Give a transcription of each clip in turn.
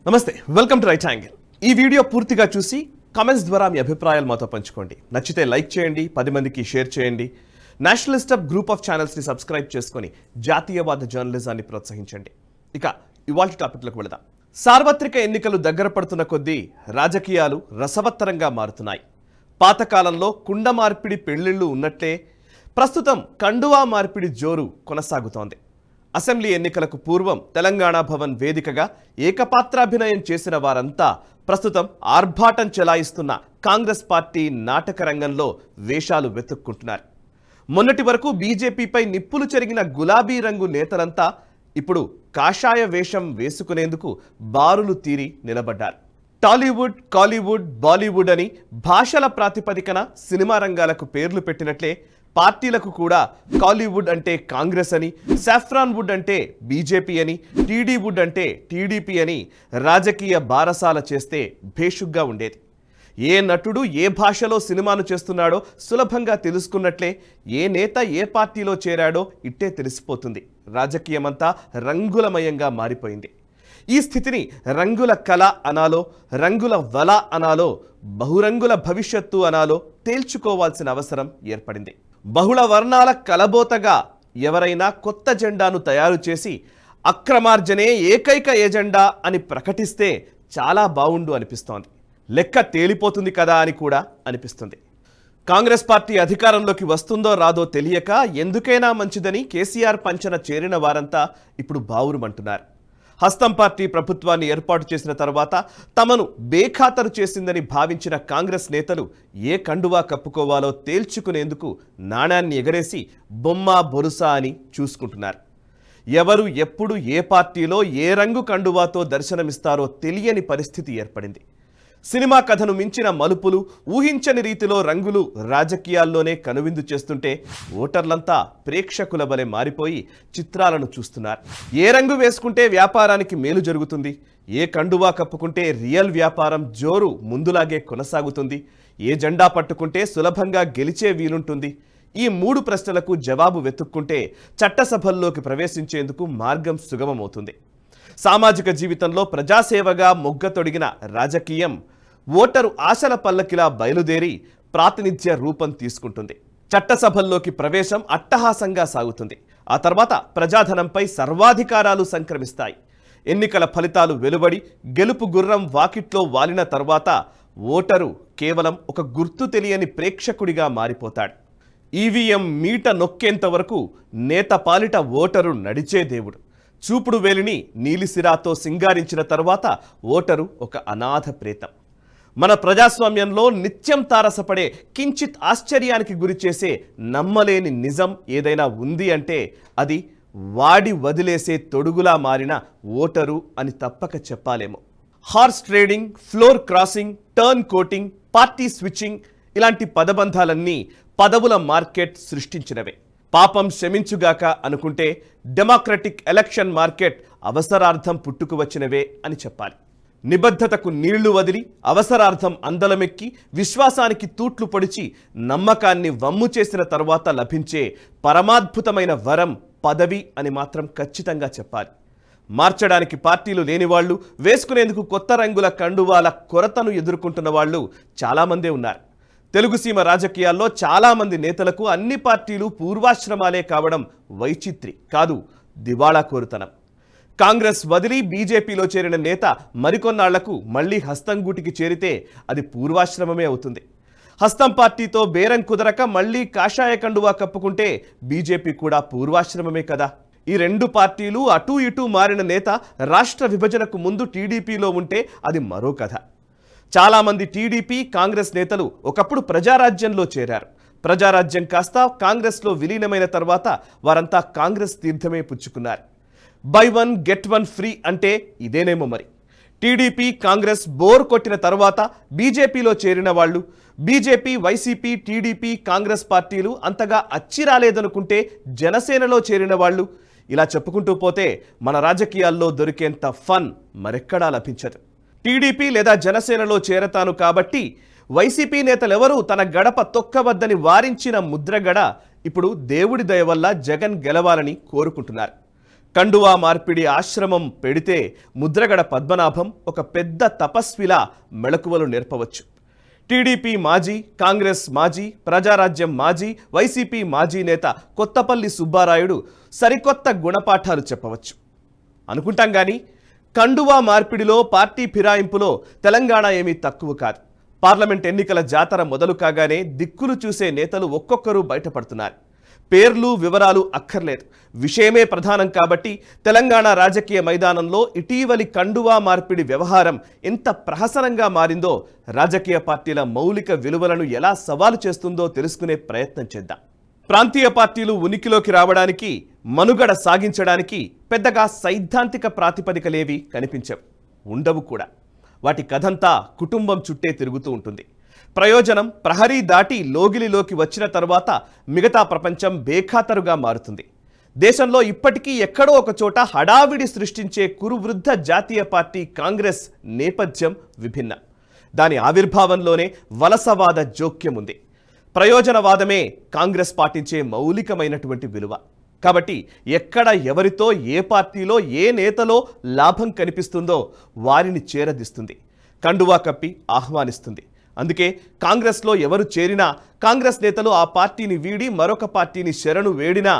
నమస్తే welcome to right angle ఈ video పూర్తిగా చూసి కామెంట్స్ ద్వారా మీ అభిప్రాయాలు మాతో పంచుకోండి నచ్చితే లైక్ చేయండి 10 మందికి షేర్ చేయండి నేషనలిస్ట్ గ్రూప్ ఆఫ్ ఛానల్స్ ని సబ్స్క్రైబ్ చేసుకొని జాతీయవాద జర్నలిజాన్ని ప్రోత్సహించండి ఇక ఇవాల్టి టాపిక్లకు వెళదాం సార్వత్రిక ఎన్నికలు దగ్గర పడుతున్న కొద్దీ రాజకీయాలు రసవత్తరంగా మారుతున్నాయి పాతకాలంలో కుండ మార్పిడి పెళ్లిళ్ళు ఉన్నట్లే ప్రస్తుతం కండువా మార్పిడి జోరు కొనసాగుతోంది అసెంబ్లీ ఎన్నికలకు పూర్వం తెలంగాణ భవన్ వేదికగా ఏకపాత్రాభినయం చేసిన వారంతా ప్రస్తుతం ఆర్భాటం చెలాయిస్తున్న కాంగ్రెస్ పార్టీ నాటక రంగంలో వేషాలు వెతుక్కుంటున్నారు మొన్నటి వరకు బీజేపీపై నిప్పులు చెరిగిన గులాబీ రంగు నేతలంతా ఇప్పుడు కాషాయ వేషం వేసుకునేందుకు బారులు తీరి నిలబడ్డారు టాలీవుడ్ కాలీవుడ్ బాలీవుడ్ అని భాషల ప్రాతిపదికన సినిమా రంగాలకు పేర్లు పెట్టినట్లే పార్టీలకు కూడా కాలీవుడ్ అంటే కాంగ్రెస్ అని సాఫ్రాన్ వుడ్ అంటే బీజేపీ అని టీడీ వుడ్ అంటే టీడీపీ అని రాజకీయ బారసాల చేస్తే భేషుగ్గా ఉండేది ఏ నటుడు ఏ భాషలో సినిమాను చేస్తున్నాడో సులభంగా తెలుసుకున్నట్లే ఏ నేత ఏ పార్టీలో చేరాడో ఇట్టే తెలిసిపోతుంది రాజకీయమంతా రంగులమయంగా మారిపోయింది ఈ స్థితిని రంగుల కళ అనాలో రంగుల వల అనాలో బహురంగుల భవిష్యత్తు అనాలో తేల్చుకోవాల్సిన అవసరం ఏర్పడింది బహుళ వర్ణాల కలబోతగా ఎవరైనా కొత్త జెండాను తయారు చేసి అక్రమార్జనే ఏకైక ఎజెండా అని ప్రకటిస్తే చాలా బాగుండు అనిపిస్తోంది లెక్క తేలిపోతుంది కదా అని కూడా అనిపిస్తుంది కాంగ్రెస్ పార్టీ అధికారంలోకి వస్తుందో రాదో తెలియక ఎందుకైనా మంచిదని కేసీఆర్ పంచన చేరిన వారంతా ఇప్పుడు బావురుమంటున్నారు హస్తం పార్టీ ప్రభుత్వాన్ని ఏర్పాటు చేసిన తర్వాత తమను బేఖాతరు చేసిందని భావించిన కాంగ్రెస్ నేతలు ఏ కండువా కప్పుకోవాలో తేల్చుకునేందుకు నాణాన్ని ఎగరేసి బొమ్మ బొరుసా అని చూసుకుంటున్నారు ఎవరు ఎప్పుడు ఏ పార్టీలో ఏ రంగు కండువాతో దర్శనమిస్తారో తెలియని పరిస్థితి ఏర్పడింది సినిమా కథను మించిన మలుపులు ఊహించని రీతిలో రంగులు రాజకీయాల్లోనే కనువిందు చేస్తుంటే ఓటర్లంతా ప్రేక్షకుల వలె మారిపోయి చిత్రాలను చూస్తున్నారు ఏ రంగు వేసుకుంటే వ్యాపారానికి మేలు జరుగుతుంది ఏ కండువా కప్పుకుంటే రియల్ వ్యాపారం జోరు ముందులాగే కొనసాగుతుంది ఏ జెండా పట్టుకుంటే సులభంగా గెలిచే వీలుంటుంది ఈ 3 ప్రశ్నలకు జవాబు వెతుక్కుంటే చట్టసభల్లోకి ప్రవేశించేందుకు మార్గం సుగమమవుతుంది సామాజిక జీవితంలో ప్రజాసేవగా మొగ్గతొడిగిన రాజకీయం ఓటరు ఆశల పల్లకిలా బయలుదేరి ప్రాతినిధ్య రూపం తీసుకుంటుంది చట్టసభల్లోకి ప్రవేశం అట్టహాసంగా సాగుతుంది ఆ తర్వాత ప్రజాధనంపై సర్వాధికారాలు సంక్రమిస్తాయి ఎన్నికల ఫలితాలు వెలువడి గెలుపు గుర్రం వాకిట్లో వాలిన తర్వాత ఓటరు కేవలం ఒక గుర్తు తెలియని ప్రేక్షకుడిగా మారిపోతాడు ఈవీఎం మీట నొక్కేంత వరకు నేత పాలిట ఓటరు నడిచే దేవుడు చూపుడు వేలిని నీలిసిరాతో సింగారించిన తర్వాత ఓటరు ఒక అనాథ ప్రేతం మన ప్రజాస్వామ్యంలో నిత్యం తారసపడే కించిత్ ఆశ్చర్యానికి గురిచేసే నమ్మలేని నిజం ఏదైనా ఉంది అంటే అది వాడి వదిలేసే తొడుగులా మారిన ఓటరు అని తప్పక చెప్పాలేమో horse trading floor crossing turn coating party switching ఇలాంటి పదబంధాలన్నీ పదవుల మార్కెట్ సృష్టించినవే పాపం క్షమించుగాక అనుకుంటే డెమోక్రటిక్ ఎలక్షన్ మార్కెట్ అవసరార్థం పుట్టుకు వచ్చినవే అని చెప్పాలి నిబద్ధతకు నీళ్లు వదిలి అవసరార్థం అందలమెక్కి విశ్వాసానికి తూట్లు పొడిచి నమ్మకాన్ని వమ్ము చేసిన తర్వాత లభించే పరమాద్భుతమైన వరం పదవి అని మాత్రం ఖచ్చితంగా చెప్పాలి మార్చడానికి పార్టీలు లేనివాళ్లు వేసుకునేందుకు కొత్త రంగుల కండువాల కొరతను ఎదుర్కొంటున్న వాళ్ళు చాలామందే ఉన్నారు తెలుగుసీమ రాజకీయాల్లో చాలామంది నేతలకు అన్ని పార్టీలు పూర్వాశ్రమాలే కావడం వైచిత్రి కాదు దివాళా కోరుతనం కాంగ్రెస్ వదిలి బీజేపీలో చేరిన నేత మరికొన్నాళ్లకు మళ్లీ హస్తంగూటికి చేరితే అది పూర్వాశ్రమమే అవుతుంది హస్తం పార్టీతో బేరం కుదరక మళ్లీ కాషాయ కండువా కప్పుకుంటే బీజేపీ కూడా పూర్వాశ్రమమే కదా ఈ 2 పార్టీలు అటూ ఇటూ మారిన నేత రాష్ట్ర విభజనకు ముందు టీడీపీలో ఉంటే అది మరో కథ చాలామంది టీడీపీ కాంగ్రెస్ నేతలు ఒకప్పుడు ప్రజారాజ్యంలో చేరారు ప్రజారాజ్యం కాస్త కాంగ్రెస్లో విలీనమైన తర్వాత వారంతా కాంగ్రెస్ తీర్థమే పుచ్చుకున్నారు by one get one free అంటే ఇదేనేమో మరి టీడీపీ కాంగ్రెస్ బోర్ కొట్టిన తర్వాత బీజేపీలో చేరిన వాళ్ళు బీజేపీ వైసీపీ టీడీపీ కాంగ్రెస్ పార్టీలు అంతగా అచ్చిరాలేదనుకుంటే జనసేనలో చేరిన వాళ్ళు ఇలా చెప్పుకుంటూ పోతే మన రాజకీయాల్లో దొరికేంత ఫన్ మరెక్కడా లభించదు టీడీపీ లేదా జనసేనలో చేరతాను కాబట్టి వైసీపీ నేతలెవరూ తన గడప తొక్కవద్దని వారించిన ముద్రగడ ఇప్పుడు దేవుడి దయ వల్ల జగన్ గెలవాలని కోరుకుంటున్నారు కండువా మార్పిడి ఆశ్రమం పెడితే ముద్రగడ పద్మనాభం ఒక పెద్ద తపస్విలా మెళకువలు నేర్పవచ్చు. టీడీపీ మాజీ, కాంగ్రెస్ మాజీ, ప్రజారాజ్యం మాజీ, వైసీపీ మాజీ నేత కొత్తపల్లి సుబ్బారాయుడు సరికొత్త గుణపాఠాలు చెప్పవచ్చు అనుకుంటాం. కానీ కండువా మార్పిడిలో, పార్టీ ఫిరాయింపులో తెలంగాణ ఏమీ తక్కువ కాదు. పార్లమెంట్ ఎన్నికల జాతర మొదలు కాగానే దిక్కులు చూసే నేతలు ఒక్కొక్కరు బయటపడుతున్నారు. పేర్లు వివరాలు అక్కర్లేదు, విషయమే ప్రధానం. కాబట్టి తెలంగాణ రాజకీయ మైదానంలో ఇటీవలి కండువా మార్పిడి వ్యవహారం ఎంత ప్రహసనంగా మారిందో, రాజకీయ పార్టీల మౌలిక విలువలను ఎలా సవాలు చేస్తుందో తెలుసుకునే ప్రయత్నం చేద్దాం. ప్రాంతీయ పార్టీలు ఉనికిలోకి రావడానికి, మనుగడ సాగించడానికి పెద్దగా సైద్ధాంతిక ప్రాతిపదికలేవి కనిపించవు, ఉండవు కూడా. వాటి కథంతా కుటుంబం చుట్టే తిరుగుతూ ఉంటుంది. ప్రయోజనం ప్రహరీ దాటి లోగిలిలోకి వచ్చిన తర్వాత మిగతా ప్రపంచం బేఖాతరుగా మారుతుంది. దేశంలో ఇప్పటికీ ఎక్కడో ఒక చోట హడావిడి సృష్టించే కురువృద్ధ జాతీయ పార్టీ కాంగ్రెస్ నేపథ్యం విభిన్నం. దాని ఆవిర్భావంలోనే వలసవాద జోక్యం ఉంది. ప్రయోజనవాదమే కాంగ్రెస్ పాటించే మౌలికమైనటువంటి విలువ. కాబట్టి ఎక్కడ ఎవరితో, ఏ పార్టీలో, ఏ నేతలో లాభం కనిపిస్తుందో వారిని చేరదిస్తుంది, కండువా కప్పి ఆహ్వానిస్తుంది. అందుకే కాంగ్రెస్లో ఎవరు చేరినా, కాంగ్రెస్ నేతలు ఆ పార్టీని వీడి మరొక పార్టీని శరణు వేడినా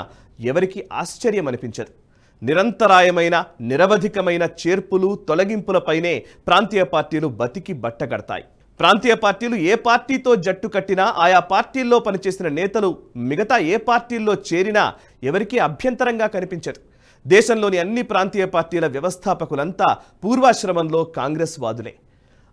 ఎవరికి ఆశ్చర్యం అనిపించదు. నిరంతరాయమైన, నిరవధికమైన చేర్పులు, తొలగింపులపైనే ప్రాంతీయ పార్టీలు బతికి బట్టగడతాయి. ప్రాంతీయ పార్టీలు ఏ పార్టీతో జట్టు కట్టినా, ఆయా పార్టీల్లో పనిచేసిన నేతలు మిగతా ఏ పార్టీల్లో చేరినా ఎవరికీ అభ్యంతరంగా కనిపించదు. దేశంలోని అన్ని ప్రాంతీయ పార్టీల వ్యవస్థాపకులంతా పూర్వాశ్రమంలో కాంగ్రెస్ వాదులే.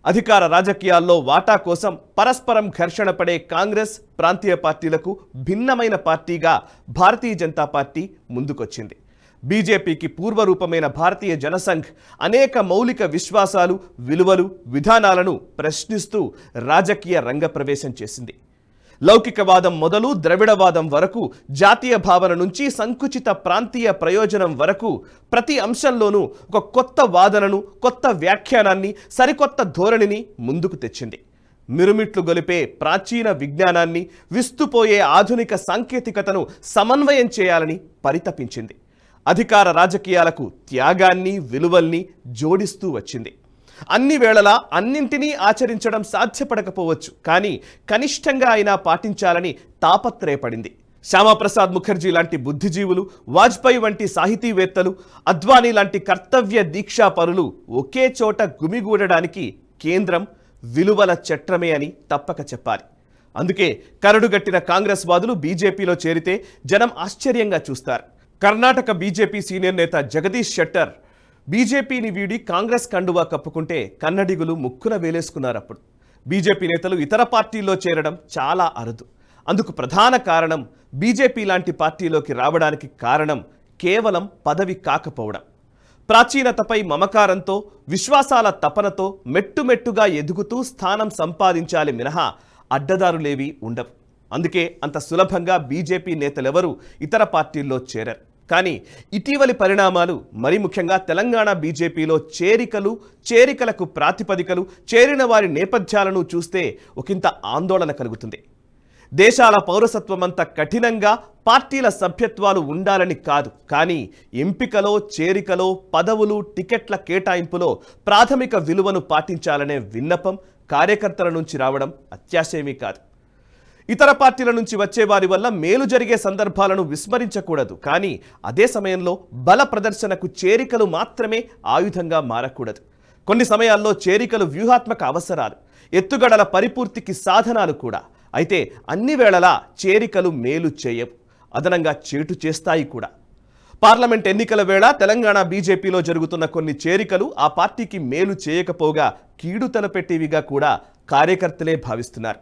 అధికార రాజకీయాల్లో వాటా కోసం పరస్పరం ఘర్షణ పడే కాంగ్రెస్ ప్రాంతీయ పార్టీలకు భిన్నమైన పార్టీగా భారతీయ జనతా పార్టీ ముందుకొచ్చింది. బీజేపీకి పూర్వరూపమైన భారతీయ జనసంఘ్ అనేక మౌలిక విశ్వాసాలు, విలువలు, విధానాలను ప్రశ్నిస్తూ రాజకీయ రంగ ప్రవేశం చేసింది. లౌకికవాదం మొదలు ద్రవిడవాదం వరకు, జాతీయ భావన నుంచి సంకుచిత ప్రాంతీయ ప్రయోజనం వరకు ప్రతి అంశంలోనూ ఒక కొత్త వాదనను, కొత్త వ్యాఖ్యానాన్ని, సరికొత్త ధోరణిని ముందుకు తెచ్చింది. మిరుమిట్లు గొలిపే ప్రాచీన విజ్ఞానాన్ని, విస్తుపోయే ఆధునిక సాంకేతికతను సమన్వయం చేయాలని పరితపించింది. అధికార రాజకీయాలకు త్యాగాన్ని, విలువల్ని జోడిస్తూ వచ్చింది. అన్ని వేళలా అన్నింటినీ ఆచరించడం సాధ్యపడకపోవచ్చు, కానీ కనిష్టంగా అయినా పాటించాలని తాపత్రయపడింది. శ్యామాప్రసాద్ ముఖర్జీ లాంటి బుద్ధిజీవులు, వాజ్పేయి వంటి సాహితీవేత్తలు, అద్వానీ లాంటి కర్తవ్య దీక్షా పరులు ఒకే చోట గుమిగూడడానికి కేంద్రం విలువల చట్రమే అని తప్పక చెప్పాలి. అందుకే కరడుగట్టిన కాంగ్రెస్ వాదులు బీజేపీలో చేరితే జనం ఆశ్చర్యంగా చూస్తారు. కర్ణాటక బీజేపీ సీనియర్ నేత జగదీష్ షెట్టర్ బీజేపీని వీడి కాంగ్రెస్ కండువా కప్పుకుంటే కన్నడిగులు ముక్కున వేలేసుకున్నారు. అప్పుడు బీజేపీ నేతలు ఇతర పార్టీల్లో చేరడం చాలా అరుదు. అందుకు ప్రధాన కారణం, బీజేపీ లాంటి పార్టీలోకి రావడానికి కారణం కేవలం పదవి కాకపోవడం. ప్రాచీనతపై మమకారంతో, విశ్వాసాల తపనతో మెట్టుమెట్టుగా ఎదుగుతూ స్థానం సంపాదించాలి మినహా అడ్డదారులేవి ఉండవు. అందుకే అంత సులభంగా బీజేపీ నేతలెవరూ ఇతర పార్టీల్లో చేరారు. కానీ ఇటీవలి పరిణామాలు, మరి ముఖ్యంగా తెలంగాణ బీజేపీలో చేరికలకు ప్రాతిపదికలు, చేరిన వారి నేపథ్యాలను చూస్తే ఒకంత ఆందోళన కలుగుతుంది. దేశాల పౌరసత్వమంత కఠినంగా పార్టీల సభ్యత్వాలు ఉండాలని కాదు, కానీ ఎంపికలో, చేరికలో, పదవులు, టికెట్ల కేటాయింపులో ప్రాథమిక విలువను పాటించాలనే విన్నపం కార్యకర్తల నుంచి రావడం అత్యాశయమీ కాదు. ఇతర పార్టీల నుంచి వచ్చే వారి వల్ల మేలు జరిగే సందర్భాలను విస్మరించకూడదు, కానీ అదే సమయంలో బల ప్రదర్శనకు చేరికలు మాత్రమే ఆయుధంగా మారకూడదు. కొన్ని సమయాల్లో చేరికలు వ్యూహాత్మక అవసరాలు, ఎత్తుగడల పరిపూర్తికి సాధనాలు కూడా. అయితే అన్ని వేళలా చేరికలు మేలు చేయవు, అదనంగా చేటు చేస్తాయి కూడా. పార్లమెంట్ ఎన్నికల వేళ తెలంగాణ బీజేపీలో జరుగుతున్న కొన్ని చేరికలు ఆ పార్టీకి మేలు చేయకపోగా కీడు తలపెట్టేవిగా కూడా కార్యకర్తలే భావిస్తున్నారు.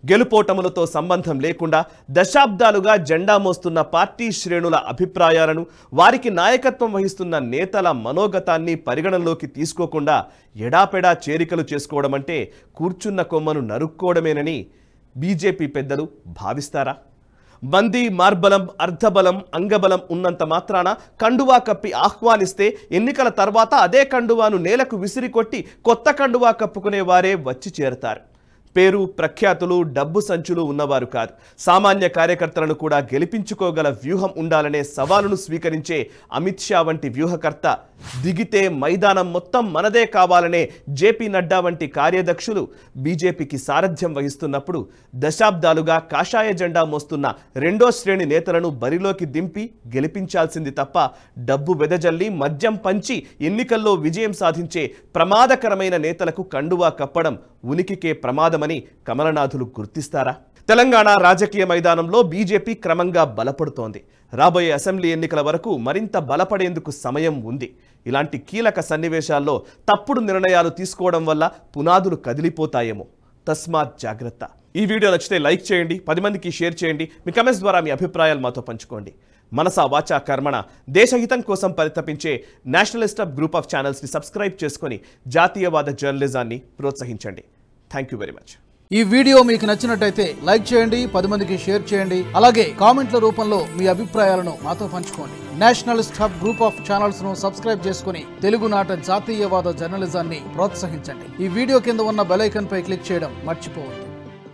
గెలుపోటములతో సంబంధం లేకుండా దశాబ్దాలుగా జెండా మోస్తున్న పార్టీ శ్రేణుల అభిప్రాయాలను, వారికి నాయకత్వం వహిస్తున్న నేతల మనోగతాన్ని పరిగణనలోకి తీసుకోకుండా ఎడాపెడా చేరికలు చేసుకోవడం అంటే కూర్చున్న కొమ్మను నరుక్కోవడమేనని బీజేపీ పెద్దలు భావిస్తారా? మంది, మార్బలం, అర్ధబలం, అంగబలం ఉన్నంత మాత్రాన కండువా కప్పి ఆహ్వానిస్తే ఎన్నికల తర్వాత అదే కండువాను నేలకు విసిరికొట్టి కొత్త కండువా కప్పుకునే వారే వచ్చి చేరతారు. పేరు ప్రఖ్యాతులు డబ్బు సంచులు ఉన్నవారు కాదు. సామాన్య కార్యకర్తలను కూడా గెలిపించుకోగల వ్యూహం ఉండాలనే సవాలును స్వీకరించే అమిత్ షా వంటి వ్యూహకర్త దిగితే మైదానం మొత్తం మనదే కావాలనే జేపీ నడ్డా వంటి కార్యదక్షులు బీజేపీకి సారథ్యం వహిస్తున్నప్పుడు దశాబ్దాలుగా కాషాయ జెండా మోస్తున్న రెండో శ్రేణి నేతలను బరిలోకి దింపి గెలిపించాల్సింది తప్ప డబ్బు వెదజల్లి మద్యం పంచి ఎన్నికల్లో విజయం సాధించే ప్రమాదకరమైన నేతలకు కండువా కప్పడం ఉనికికే ప్రమాదమని కమలనాథులు గుర్తిస్తారా? తెలంగాణ రాజకీయ మైదానంలో బీజేపీ క్రమంగా బలపడుతోంది. రాబోయే అసెంబ్లీ ఎన్నికల వరకు మరింత బలపడేందుకు సమయం ఉంది. ఇలాంటి కీలక సన్నివేశాల్లో తప్పుడు నిర్ణయాలు తీసుకోవడం వల్ల పునాదులు కదిలిపోతాయేమో. తస్మాత్ జాగ్రత్త. ఈ వీడియో నచ్చితే లైక్ చేయండి, 10 మందికి షేర్ చేయండి. మీ కమెంట్స్ ద్వారా మీ అభిప్రాయాలు మాతో పంచుకోండి. మనసా వాచా కర్మణ దేశహితం కోసం పరితపించే నేషనలిస్ట్ గ్రూప్ ఆఫ్ ఛానల్స్ని సబ్స్క్రైబ్ చేసుకొని జాతీయవాద జర్నలిజాన్ని ప్రోత్సహించండి. Thank you very much. ఈ వీడియో మీకు నచ్చినట్టయితే లైక్ చేయండి, 10 మందికి షేర్ చేయండి. అలాగే కామెంట్ల రూపంలో మీ అభిప్రాయాలను మాతో పంచుకోండి. Nationalist hub group of channels ను సబ్స్క్రైబ్ చేసుకుని తెలుగునాట జాతీయవాద జర్నలిజాన్ని ప్రోత్సహించండి. ఈ వీడియో కింద ఉన్న బెల్ ఐకాన్ పై క్లిక్ చేయడం మర్చిపోవద్దు.